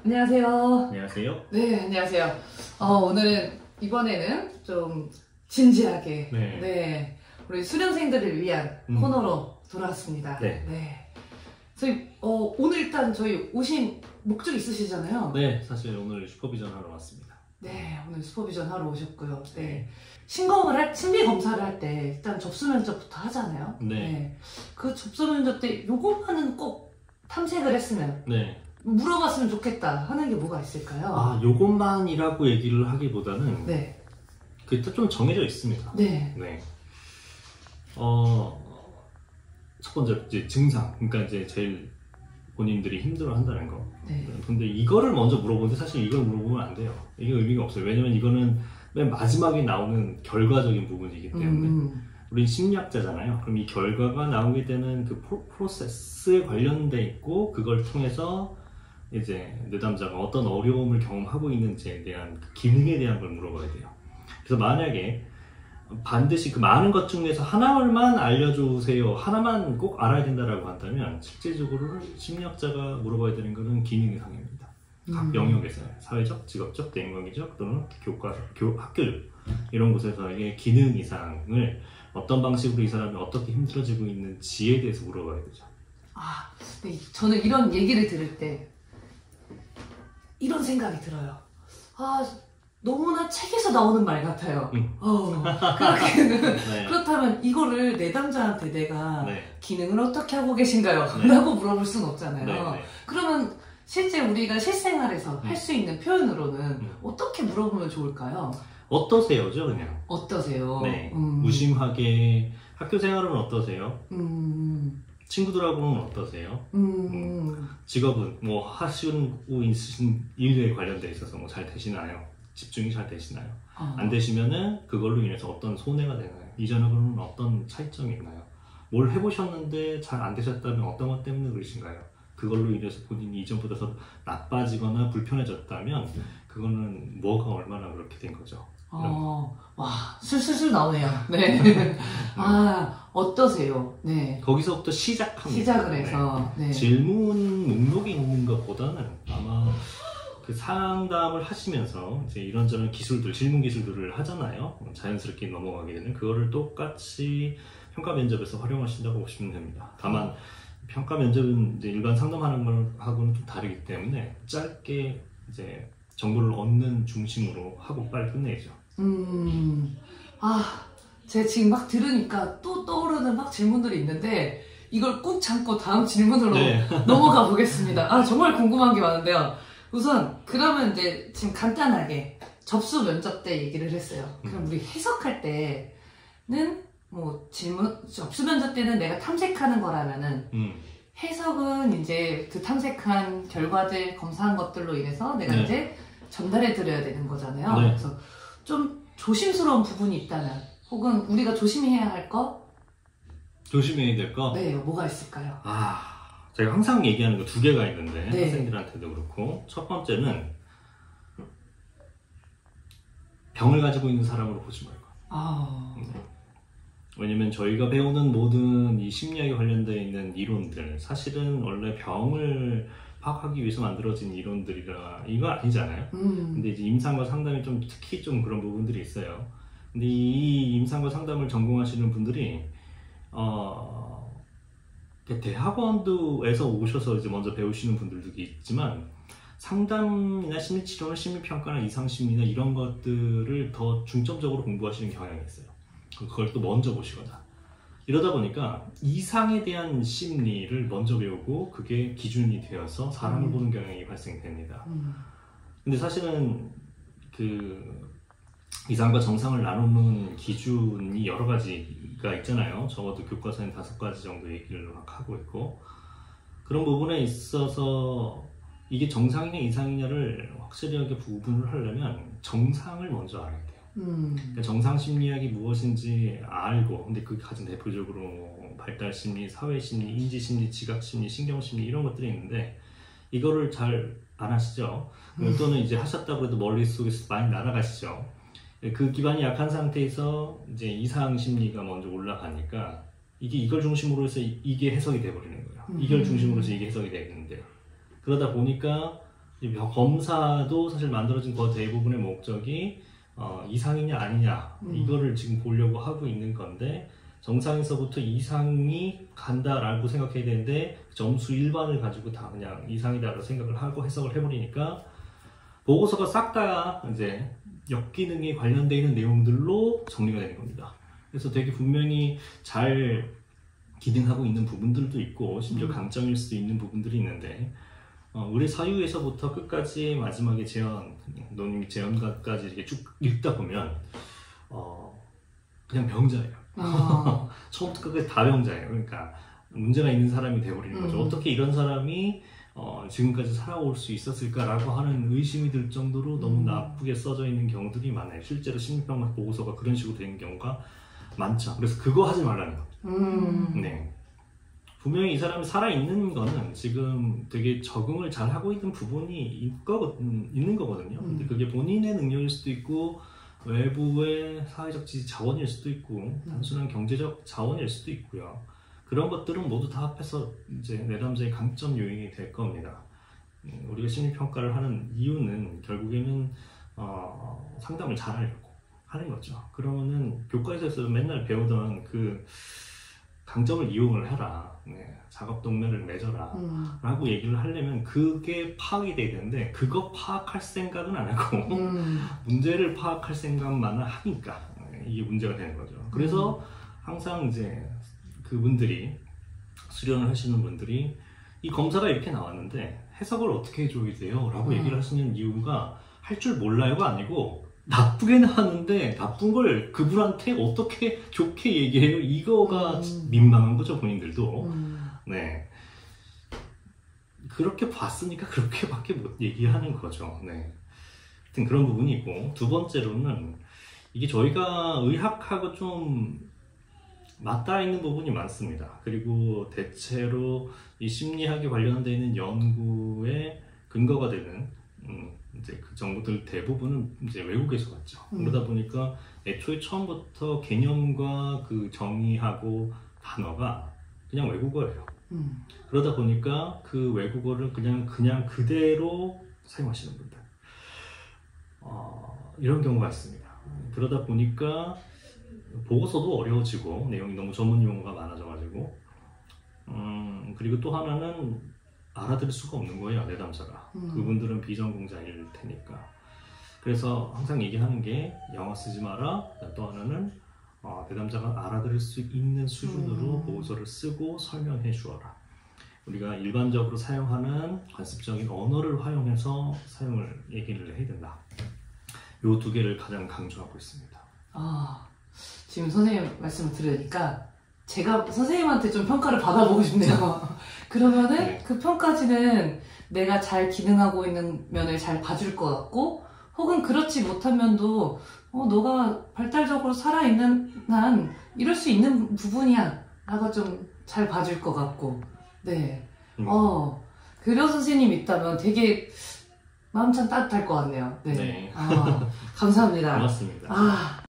안녕하세요. 안녕하세요. 네, 안녕하세요. 이번에는 좀 진지하게, 네. 우리 수련생들을 위한 코너로 돌아왔습니다. 네. 저희, 오늘 일단 저희 오신 목적 있으시잖아요. 네, 사실 오늘 슈퍼비전 하러 왔습니다. 네, 오늘 슈퍼비전 하러 오셨고요. 네. 심리 검사를 할 때 일단 접수 면접부터 하잖아요. 네. 그 접수 면접 때 요것만은 꼭 탐색을 했으면. 네. 물어봤으면 좋겠다 하는 게 뭐가 있을까요? 요것만이라고 얘기를 하기보다는 그게 좀 정해져 있습니다. 네. 첫 번째 이제 증상, 그러니까 이제 제일 본인들이 힘들어 한다는 거. 네. 근데 이거를 먼저 물어보는데 사실 이걸 물어보면 안 돼요. 이게 의미가 없어요. 왜냐면 이거는 맨 마지막에 나오는 결과적인 부분이기 때문에. 우린 심리학자잖아요. 그럼 이 결과가 나오게 되는 그 프로세스에 관련돼 있고, 그걸 통해서 이제 내담자가 어떤 어려움을 경험하고 있는지에 대한 그 기능에 대한 걸 물어봐야 돼요. 그래서 만약에 반드시 그 많은 것 중에서 하나만 알려주세요, 하나만 꼭 알아야 된다라고 한다면 실질적으로 심리학자가 물어봐야 되는 것은 기능 이상입니다. 각 영역에서 사회적, 직업적, 대인관계적 또는 학교적 이런 곳에서의 기능 이상을 어떤 방식으로 이 사람이 어떻게 힘들어지고 있는지에 대해서 물어봐야 되죠. 네. 저는 이런 얘기를 들을 때 이런 생각이 들어요. 너무나 책에서 나오는 말 같아요. 그렇다면 이거를 내담자한테 내가 기능을 어떻게 하고 계신가요? 라고 물어볼 수는 없잖아요. 그러면 실제 우리가 실생활에서 할 수 있는 표현으로는 어떻게 물어보면 좋을까요? 어떠세요죠, 그냥. 어떠세요? 네. 무심하게 학교 생활은 어떠세요? 친구들하고는 어떠세요? 직업은 뭐 하시고 있으신 일에 관련돼 있어서 뭐 잘 되시나요? 집중이 잘 되시나요? 안 되시면은 그걸로 인해서 어떤 손해가 되나요? 이전하고는 어떤 차이점이 있나요? 뭘 해보셨는데 잘 안 되셨다면 어떤 것 때문에 그러신가요? 그걸로 인해서 본인이 이전보다 더 나빠지거나 불편해졌다면 그거는 뭐가 얼마나 그렇게 된 거죠? 와, 술술술 나오네요. 네. 어떠세요? 네. 거기서부터 시작합니다. 시작을 해서. 네. 질문 목록이 있는 것보다는 아마 그 상담을 하시면서 이제 이런저런 기술들, 질문 기술들을 하잖아요. 자연스럽게 넘어가게 되는 그거를 똑같이 평가 면접에서 활용하신다고 보시면 됩니다. 다만 평가 면접은 이제 일반 상담하는 거하고는 좀 다르기 때문에 짧게 이제 정보를 얻는 중심으로 하고 빨리 끝내죠. 제가 지금 막 들으니까 또 떠오르는 막 질문들이 있는데 이걸 꾹 참고 다음 질문으로 넘어가 보겠습니다. 정말 궁금한 게 많은데요. 우선 그러면 이제 지금 간단하게 접수 면접 때 얘기를 했어요. 그럼 우리 해석할 때는 뭐 접수 면접 때는 내가 탐색하는 거라면은 해석은 이제 그 탐색한 결과들, 검사한 것들로 인해서 내가 이제 전달해 드려야 되는 거잖아요. 그래서 좀 조심스러운 부분이 있다면, 혹은 우리가 조심해야 할 거? 조심해야 될 거? 네, 뭐가 있을까요? 제가 항상 얘기하는 거 2개가 있는데 학생들한테도 그렇고, 첫 번째는 병을 가지고 있는 사람으로 보지 말고. 왜냐면 저희가 배우는 모든 이 심리학에 관련되어 있는 이론들, 사실은 원래 병을 파악하기 위해서 만들어진 이론들이라 이거 아니잖아요. 근데 이제 임상과 상담이 좀 특히 좀 그런 부분들이 있어요. 근데 이 임상과 상담을 전공하시는 분들이 대학원도에서 오셔서 이제 먼저 배우시는 분들도 있지만, 상담이나 심리치료나 심리평가나 이상심리나 이런 것들을 더 중점적으로 공부하시는 경향이 있어요. 그걸 또 먼저 보시거나. 이러다 보니까 이상에 대한 심리를 먼저 배우고 그게 기준이 되어서 사람을 보는 경향이 발생됩니다. 근데 사실은 그 이상과 정상을 나누는 기준이 여러 가지가 있잖아요. 적어도 교과서엔 5가지 정도 얘기를 막 하고 있고, 그런 부분에 있어서 이게 정상이냐 이상이냐를 확실하게 구분을 하려면 정상을 먼저 알아야 돼요. 그러니까 정상 심리학이 무엇인지 알고, 근데 그게 가장 대표적으로 발달 심리, 사회 심리, 인지 심리, 지각 심리, 신경 심리 이런 것들이 있는데, 이거를 잘 안 하시죠? 또는 이제 하셨다고 해도 머릿속에서 많이 날아가시죠? 그 기반이 약한 상태에서 이제 이상 심리가 먼저 올라가니까 이걸 중심으로 해서 이게 해석이 돼버리는 거예요. 이걸 중심으로 해서 이게 해석이 되는데, 그러다 보니까 검사도 사실 만들어진 거 대부분의 목적이 이상이냐 아니냐 이거를 지금 보려고 하고 있는 건데 정상에서부터 이상이 간다라고 생각해야 되는데 점수 일반을 가지고 다 그냥 이상이다라고 생각을 하고 해석을 해버리니까 보고서가 싹 다 이제 역기능에 관련되어 있는 내용들로 정리가 되는 겁니다. 그래서 되게 분명히 잘 기능하고 있는 부분들도 있고 심지어 강점일 수도 있는 부분들이 있는데 우리 사유에서부터 끝까지 마지막에 논의 제언까지 이렇게 쭉 읽다 보면 그냥 병자예요. 처음부터 끝까지 다 병자예요. 그러니까 문제가 있는 사람이 돼버리는 거죠. 어떻게 이런 사람이 지금까지 살아올 수 있었을까라고 하는 의심이 들 정도로 너무 나쁘게 써져 있는 경우들이 많아요. 실제로 심리평가 보고서가 그런 식으로 되는 경우가 많죠. 그래서 그거 하지 말라는 거죠. 네. 분명히 이 사람이 살아있는 거는 지금 되게 적응을 잘 하고 있는 부분이 있는 거거든요. 근데 그게 본인의 능력일 수도 있고 외부의 사회적 지지 자원일 수도 있고 단순한 경제적 자원일 수도 있고요. 그런 것들은 모두 다 합해서 이제 내담자의 강점 요인이 될 겁니다. 우리가 심리평가를 하는 이유는 결국에는 상담을 잘 하려고 하는 거죠. 그러면은 교과에서 맨날 배우던 그 강점을 이용을 해라, 작업 동매를 맺어라 라고 얘기를 하려면 그게 파악이 돼야 되는데 그거 파악할 생각은 안 하고 문제를 파악할 생각만 하니까 이게 문제가 되는 거죠. 그래서 항상 이제 그분들이 수련을 하시는 분들이 이 검사가 이렇게 나왔는데 해석을 어떻게 해줘야 돼요? 라고 얘기를 하시는 이유가 할 줄 몰라요가 아니고 나쁘게 나왔는데 나쁜 걸 그분한테 어떻게 좋게 얘기해요? 이거가 민망한 거죠, 본인들도. 네. 그렇게 봤으니까 그렇게밖에 못 얘기하는 거죠. 네. 하여튼 그런 부분이 있고, 두 번째로는 이게 저희가 의학하고 좀 맞닿아 있는 부분이 많습니다. 그리고 대체로 이 심리학에 관련되어 있는 연구의 근거가 되는 이제 그 정보들 대부분은 이제 외국에서 왔죠. 그러다 보니까 애초에 처음부터 개념과 그 정의하고 단어가 그냥 외국어예요. 그러다 보니까 그 외국어를 그냥 그대로 사용하시는 분들 이런 경우가 있습니다. 그러다 보니까 보고서도 어려워지고 내용이 너무 전문 용어가 많아져가지고 그리고 또 하나는 알아들을 수가 없는 거예요, 내담자가. 그분들은 비전공자일 테니까. 그래서 항상 얘기하는 게 영어 쓰지 마라. 또 하나는 내담자가 알아들을 수 있는 수준으로 보고서를 쓰고 설명해 주어라. 우리가 일반적으로 사용하는 관습적인 언어를 활용해서 얘기를 해야 된다. 요 두 개를 가장 강조하고 있습니다. 지금 선생님 말씀을 들으니까 제가 선생님한테 좀 평가를 받아보고 싶네요. 그러면은 네. 그 평가지는 내가 잘 기능하고 있는 면을 잘 봐줄 것 같고, 혹은 그렇지 못한 면도 너가 발달적으로 살아있는 한 이럴 수 있는 부분이야 라고 좀 잘 봐줄 것 같고. 네. 그런 선생님 있다면 되게 마음 참 따뜻할 것 같네요. 네. 네. 감사합니다. 고맙습니다.